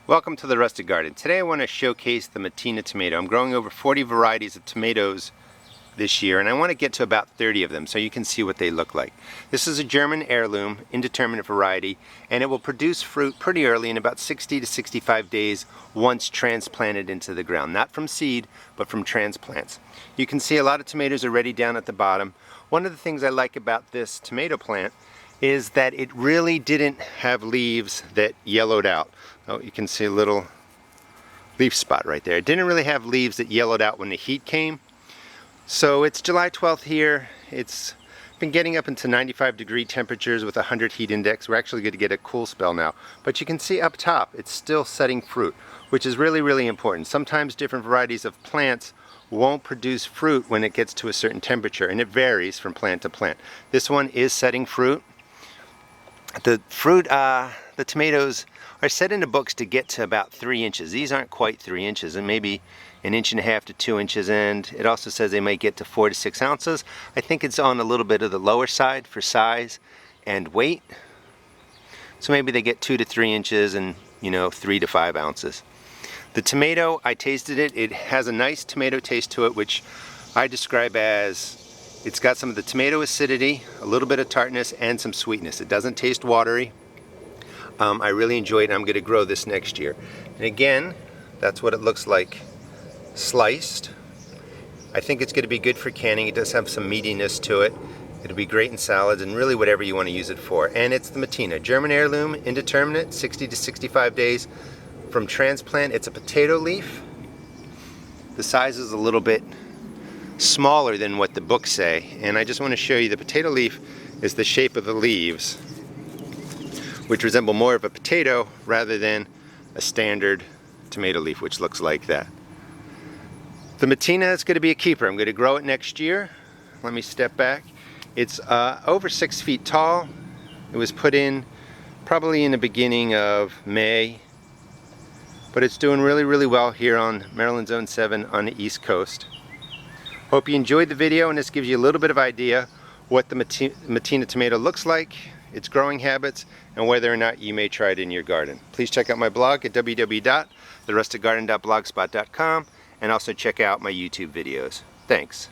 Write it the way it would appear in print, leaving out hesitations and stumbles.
Welcome to the Rustic Garden. Today I want to showcase the Matina tomato. I'm growing over 40 varieties of tomatoes this year, and I want to get to about 30 of them so you can see what they look like. This is a German heirloom, indeterminate variety, and it will produce fruit pretty early in about 60 to 65 days once transplanted into the ground. Not from seed, but from transplants. You can see a lot of tomatoes are ready down at the bottom. One of the things I like about this tomato plant is that it really didn't have leaves that yellowed out. Oh, you can see a little leaf spot right there. It didn't really have leaves that yellowed out when the heat came. So it's July 12th here. It's been getting up into 95-degree temperatures with a 100 heat index. We're actually going to get a cool spell now. But you can see up top, it's still setting fruit, which is really, really important. Sometimes different varieties of plants won't produce fruit when it gets to a certain temperature, and it varies from plant to plant. This one is setting fruit. The tomatoes are set into books to get to about 3 inches. These aren't quite 3 inches, and maybe 1.5 inches to 2 inches, and it also says they might get to 4 to 6 ounces. I think it's on a little bit of the lower side for size and weight. So maybe they get 2 to 3 inches and 3 to 5 ounces. The tomato, I tasted it. It has a nice tomato taste to it, which I describe as it's got some of the tomato acidity, a little bit of tartness, and some sweetness. It doesn't taste watery. I really enjoy it, and I'm going to grow this next year. And again, that's what it looks like sliced. I think it's going to be good for canning. It does have some meatiness to it. It'll be great in salads and really whatever you want to use it for. And it's the Matina, German heirloom, indeterminate, 60 to 65 days from transplant. It's a potato leaf. The size is a little bit smaller than what the books say, and I just want to show you the potato leaf is the shape of the leaves, which resemble more of a potato rather than a standard tomato leaf, which looks like that. The Matina is going to be a keeper. I'm going to grow it next year. Let me step back. It's over 6 feet tall. It was put in probably in the beginning of May, but it's doing really, really well here on Maryland Zone 7 on the East Coast. Hope you enjoyed the video, and this gives you a little bit of idea what the Matina tomato looks like, its growing habits, and whether or not you may try it in your garden. Please check out my blog at www.therusticgarden.blogspot.com and also check out my YouTube videos. Thanks.